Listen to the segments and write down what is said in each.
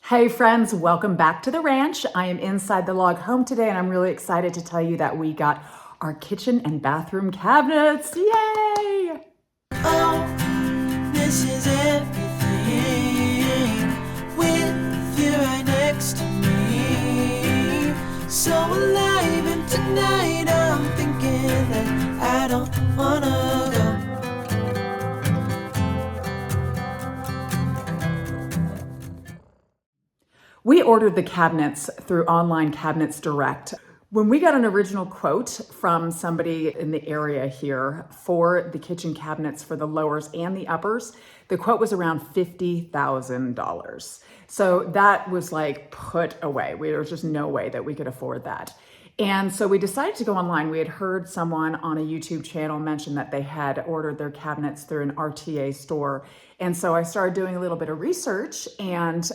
Hey friends, welcome back to the ranch. I am inside the log home today and I'm really excited to tell you that we got our kitchen and bathroom cabinets. Yay! Oh, this is everything with you right next to me. So alive, and tonight I'm thinking that I don't wanna go. We ordered the cabinets through Online Cabinets Direct. When we got an original quote from somebody in the area here for the kitchen cabinets for the lowers and the uppers, the quote was around $50,000. So that was like put away. There was just no way that we could afford that. And so we decided to go online. We had heard someone on a YouTube channel mention that they had ordered their cabinets through an RTA store. And so I started doing a little bit of research and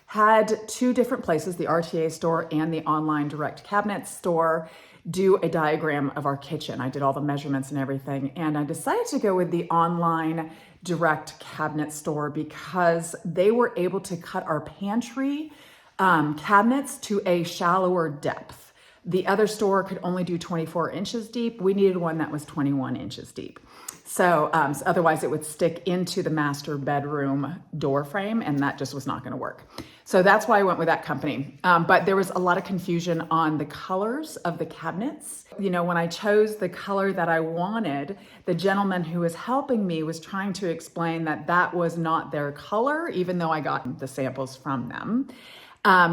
had two different places, the RTA store and the Online Direct Cabinet store, do a diagram of our kitchen. I did all the measurements and everything, and I decided to go with the Online Direct Cabinet store because they were able to cut our pantry cabinets to a shallower depth. The other store could only do 24 inches deep. We needed one that was 21 inches deep. So otherwise it would stick into the master bedroom door frame, and that just was not gonna work. So that's why I went with that company. But there was a lot of confusion on the colors of the cabinets. You know, when I chose the color that I wanted, the gentleman who was helping me was trying to explain that that was not their color, even though I got the samples from them.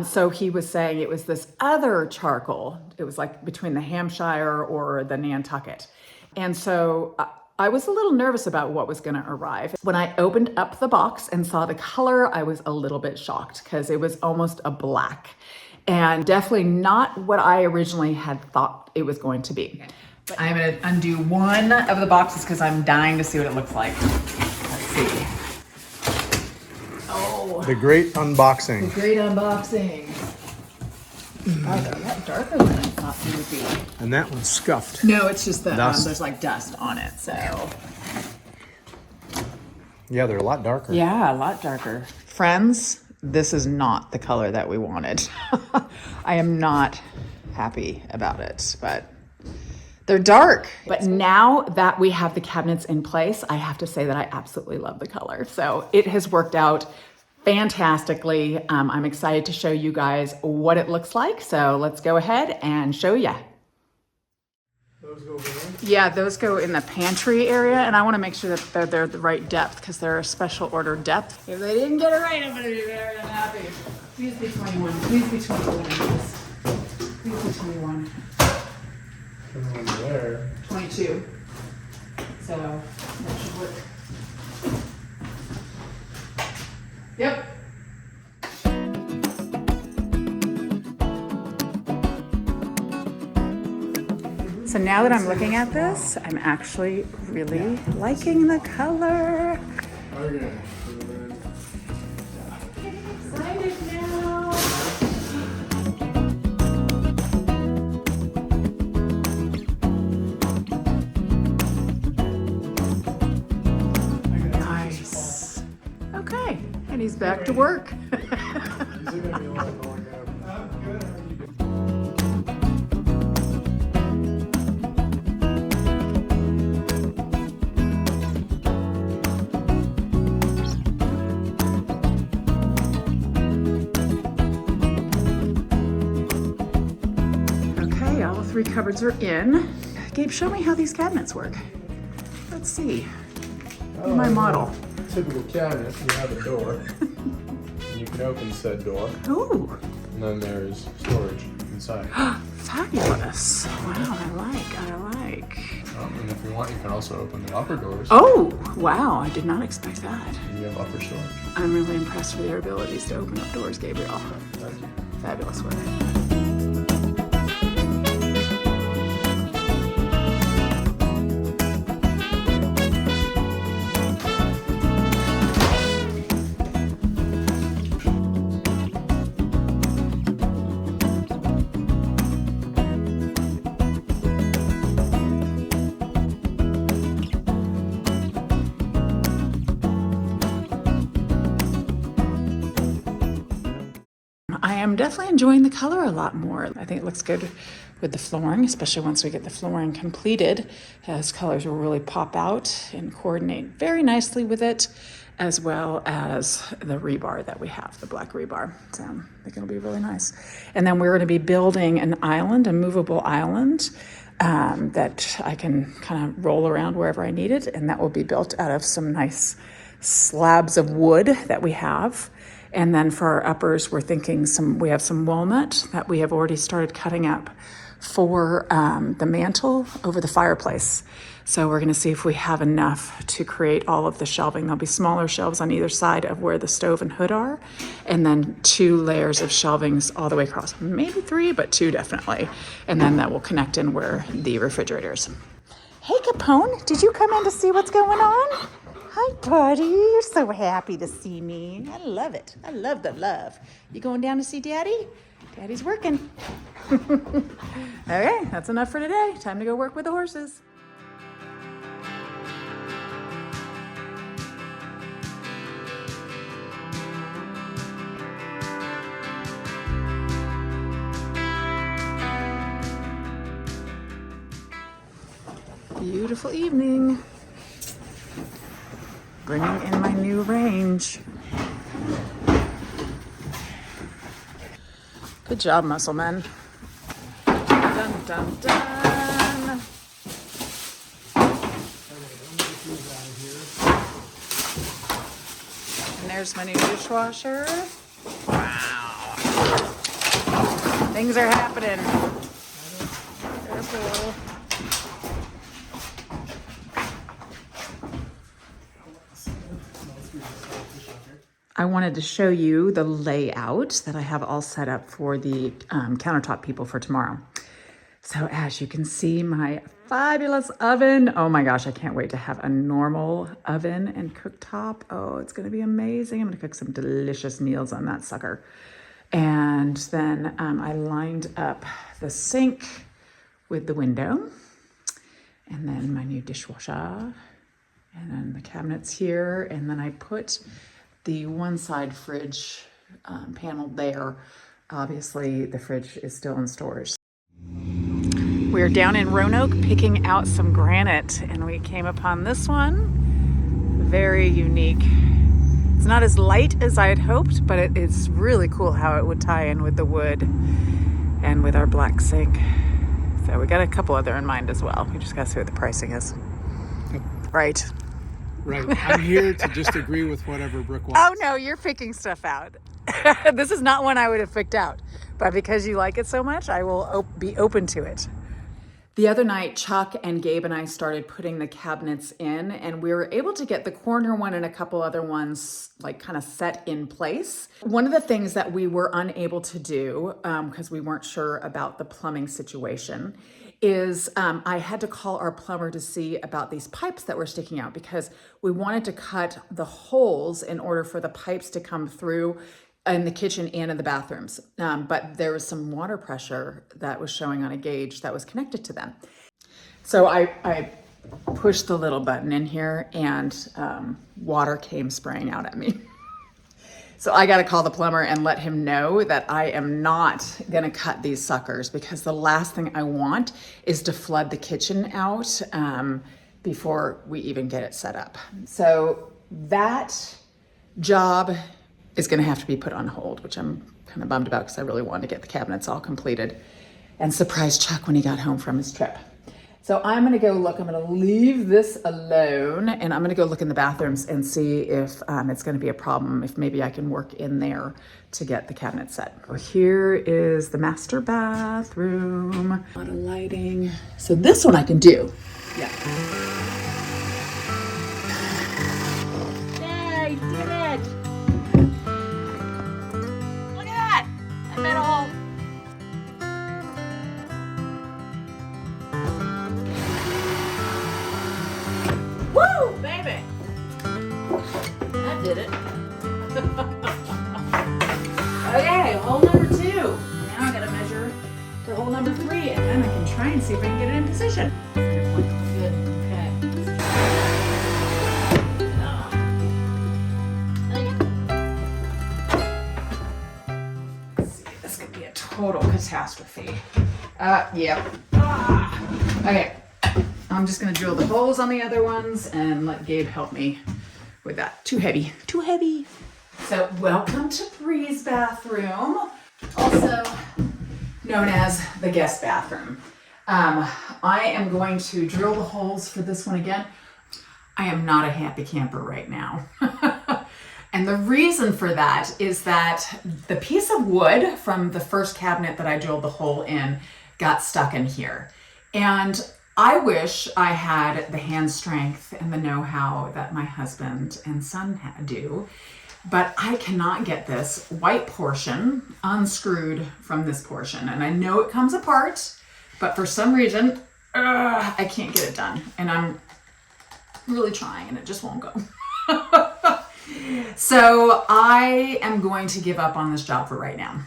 So he was saying it was this other charcoal. It was like between the Hampshire or the Nantucket. And so I was a little nervous about what was gonna arrive. When I opened up the box and saw the color, I was a little bit shocked because it was almost a black and definitely not what I originally had thought it was going to be. But I'm gonna undo one of the boxes because I'm dying to see what it looks like. Let's see. Oh. The great unboxing. The great unboxing. Oh, they're a lot darker than I thought they would be. And that one's scuffed. No, it's just that Dust. there's like dust on it, so. Yeah, they're a lot darker. Yeah, a lot darker. Friends, this is not the color that we wanted. I am not happy about it, but they're dark. But now that we have the cabinets in place, I have to say that I absolutely love the color. So it has worked out fantastically. I'm excited to show you guys what it looks like. So let's go ahead and show ya. Those go there? Yeah, those go in the pantry area, and I want to make sure that they're the right depth because they're a special order depth. If they didn't get it right, I'm going to be very unhappy. Please be 21. Please be 21 inches. Please be 21. One there. 22. So that should work. Yep. So now that I'm looking at this, I'm actually really liking the color. Okay. Getting excited now. Nice. Okay, and he's back to work. Okay, all three cupboards are in. Gabe, show me how these cabinets work. Let's see. Be my model. Typical cabinet, you have a door. And you can open said door. Ooh. And then there's storage inside. Fabulous. Wow, I like. And if you want, you can also open the upper doors. Oh, wow, I did not expect that. And you have upper storage. I'm really impressed with your abilities to open up doors, Gabriel. Thank you. Fabulous work. I am definitely enjoying the color a lot more. I think it looks good with the flooring, especially once we get the flooring completed. As colors will really pop out and coordinate very nicely with it, as well as the rebar that we have, the black rebar. So I think it'll be really nice. And then we're going to be building an island, a movable island, that I can kind of roll around wherever I need it. And that will be built out of some nice slabs of wood that we have. And then for our uppers, we're thinking we have some walnut that we have already started cutting up for the mantle over the fireplace. So we're gonna see if we have enough to create all of the shelving. There'll be smaller shelves on either side of where the stove and hood are, and then 2 layers of shelvings all the way across. Maybe 3, but 2 definitely. And then that will connect in where the refrigerator is. Hey Capone, did you come in to see what's going on? Hi buddy, you're so happy to see me. I love it. I love the love. You going down to see Daddy? Daddy's working. Okay, that's enough for today. Time to go work with the horses. Beautiful evening. Bringing in my new range. Good job, muscle men. Dun, dun, dun. And there's my new dishwasher. Wow. Things are happening. Careful. I wanted to show you the layout that I have all set up for the countertop people for tomorrow. So as you can see, my fabulous oven. Oh my gosh, I can't wait to have a normal oven and cooktop. Oh, it's gonna be amazing. I'm gonna cook some delicious meals on that sucker. And then I lined up the sink with the window, and then my new dishwasher, and then the cabinets here, and then I put the one side fridge panel there. Obviously, the fridge is still in storage. We're down in Roanoke picking out some granite, and we came upon this one. Very unique. It's not as light as I had hoped, but it is really cool how it would tie in with the wood and with our black sink. So we got a couple other in mind as well. We just got to see what the pricing is. Right. Right. I'm here to just agree with whatever Brooke wants. Oh no, you're picking stuff out. This is not one I would have picked out, but because you like it so much, I will be open to it. The other night, Chuck and Gabe and I started putting the cabinets in, and we were able to get the corner one and a couple other ones like kind of set in place. One of the things that we were unable to do, because we weren't sure about the plumbing situation, is I had to call our plumber to see about these pipes that were sticking out, because we wanted to cut the holes in order for the pipes to come through in the kitchen and in the bathrooms. But there was some water pressure that was showing on a gauge that was connected to them. So I pushed the little button in here, and water came spraying out at me. So I got to call the plumber and let him know that I am not going to cut these suckers, because the last thing I want is to flood the kitchen out before we even get it set up. So that job is going to have to be put on hold, which I'm kind of bummed about, because I really wanted to get the cabinets all completed and surprise Chuck when he got home from his trip. So I'm going to go look. I'm going to leave this alone, and I'm going to go look in the bathrooms and see if it's going to be a problem, if maybe I can work in there to get the cabinet set. Well, here is the master bathroom. A lot of lighting. So this one I can do. Yeah. Yeah, I did it. Look at that. I made a hole. Woo, baby! That did it. Okay, hole number 2. Now I gotta measure for hole number 3, and then I can try and see if I can get it in position. Good, okay. total catastrophe. Yeah. Okay. I'm just gonna drill the holes on the other ones and let Gabe help me with that. Too heavy. Too heavy. So welcome to Bree's bathroom, also known as the guest bathroom. I am going to drill the holes for this one again. I am not a happy camper right now. And the reason for that is that the piece of wood from the first cabinet that I drilled the hole in got stuck in here. And I wish I had the hand strength and the know-how that my husband and son do, but I cannot get this white portion unscrewed from this portion. And I know it comes apart, but for some reason, I can't get it done. And I'm really trying and it just won't go. So I am going to give up on this job for right now.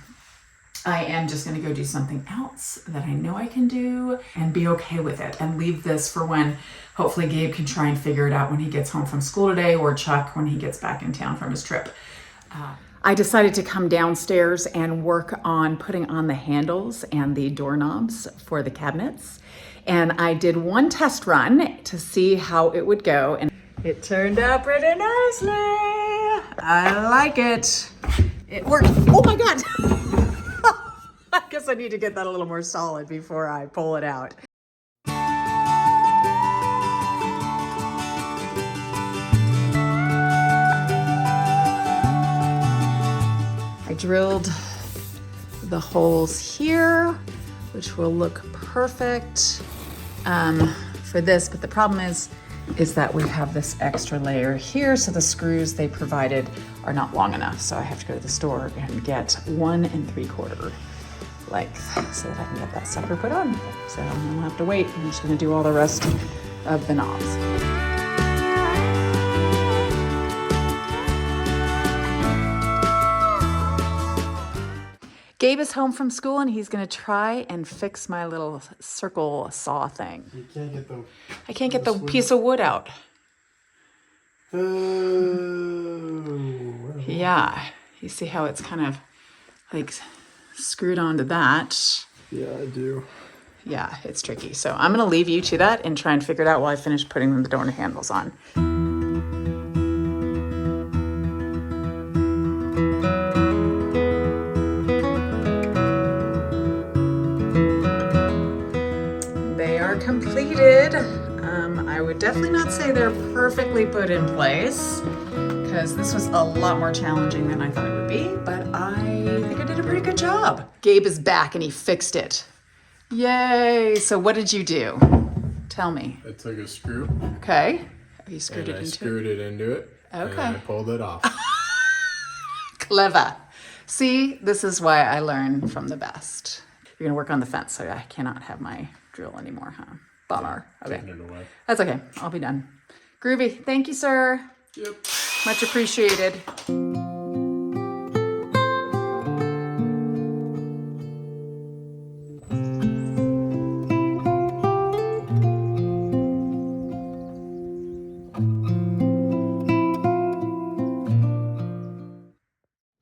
I am just going to go do something else that I know I can do and be okay with it and leave this for when hopefully Gabe can try and figure it out when he gets home from school today, or Chuck when he gets back in town from his trip. I decided to come downstairs and work on putting on the handles and the doorknobs for the cabinets. And I did one test run to see how it would go, and it turned out pretty nicely. I like it. It worked. Oh my God. I guess I need to get that a little more solid before I pull it out. I drilled the holes here, which will look perfect for this, but the problem is that we have this extra layer here, so the screws they provided are not long enough, so I have to go to the store and get 1 3/4 length so that I can get that sucker put on. So I'm gonna have to wait. I'm just gonna do all the rest of the knobs. Gabe is home from school and he's gonna try and fix my little circle saw thing. You can't get the... I can't get the piece of wood out. Oh. Yeah, you see how it's kind of like screwed onto that. Yeah, I do. Yeah, it's tricky. So I'm gonna leave you to that and try and figure it out while I finish putting the door handles on. They are completed. I would definitely not say they're perfectly put in place, because this was a lot more challenging than I thought it would be, but I think I did a pretty good job. Gabe is back and he fixed it. Yay! So what did you do? Tell me. I took a screw Okay. You screwed and it I into screwed it into it. Okay. And I pulled it off. Clever. See, this is why I learn from the best. You're gonna work on the fence, so I cannot have my drill anymore, huh? Bummer. Okay. Taking it away. That's okay. I'll be done. Groovy. Thank you, sir. Yep. Much appreciated.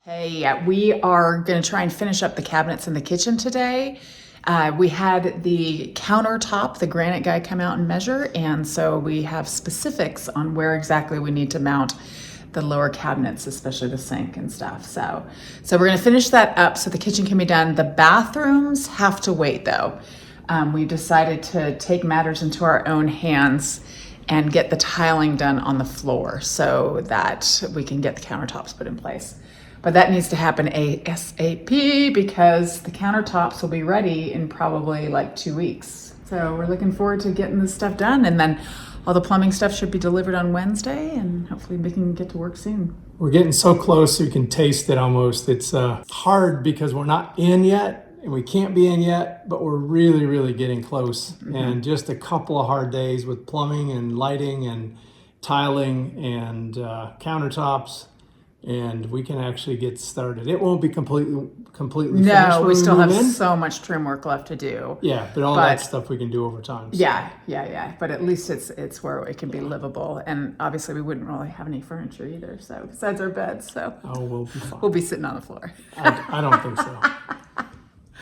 Hey, we are going to try and finish up the cabinets in the kitchen today. We had the countertop, the granite guy, come out and measure, and so we have specifics on where exactly we need to mount the lower cabinets, especially the sink and stuff. So we're going to finish that up so the kitchen can be done. The bathrooms have to wait though. We decided to take matters into our own hands and get the tiling done on the floor so that we can get the countertops put in place. But that needs to happen ASAP because the countertops will be ready in probably like 2 weeks. So we're looking forward to getting this stuff done, and then all the plumbing stuff should be delivered on Wednesday, and hopefully we can get to work soon. We're getting so close you can taste it almost. It's hard because we're not in yet and we can't be in yet, but we're really, really getting close. Mm-hmm. And just a couple of hard days with plumbing and lighting and tiling and countertops, and we can actually get started. It won't be completely finished. No, when we still have move in. so much trim work left to do. Yeah, but all that stuff we can do over time. So. Yeah. But at least it's where it can be livable. And obviously we wouldn't really have any furniture either, so besides our beds. So Oh, we'll be fine. we'll be sitting on the floor. I don't think so.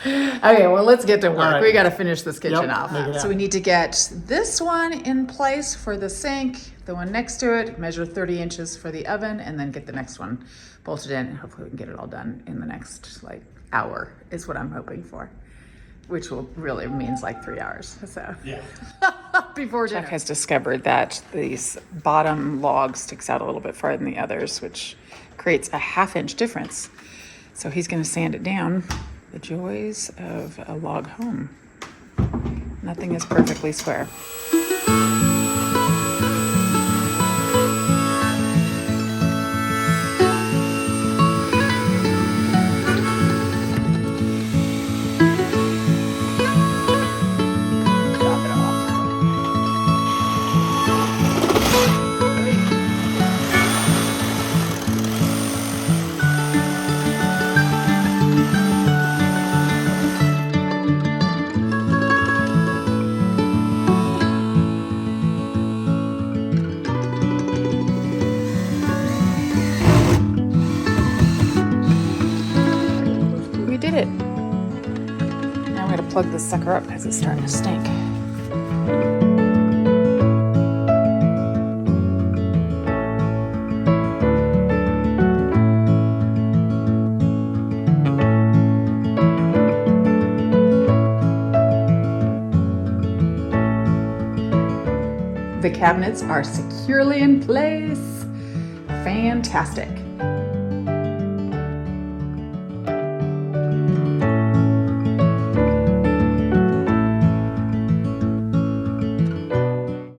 Okay, well, let's get to work. All right. We got to finish this kitchen Yep, off. make it So we happen. need to get this one in place for the sink, the one next to it, measure 30 inches for the oven, and then get the next one bolted in. Hopefully we can get it all done in the next hour is what I'm hoping for, which will really means 3 hours. So yeah. Before dinner. Chuck has discovered that these bottom log sticks out a little bit farther than the others, which creates a 1/2 inch difference. So he's going to sand it down. The joys of a log home. Nothing is perfectly square. Chop it off. We did it. Now we gotta plug this sucker up because it's starting to stink. The cabinets are securely in place. Fantastic.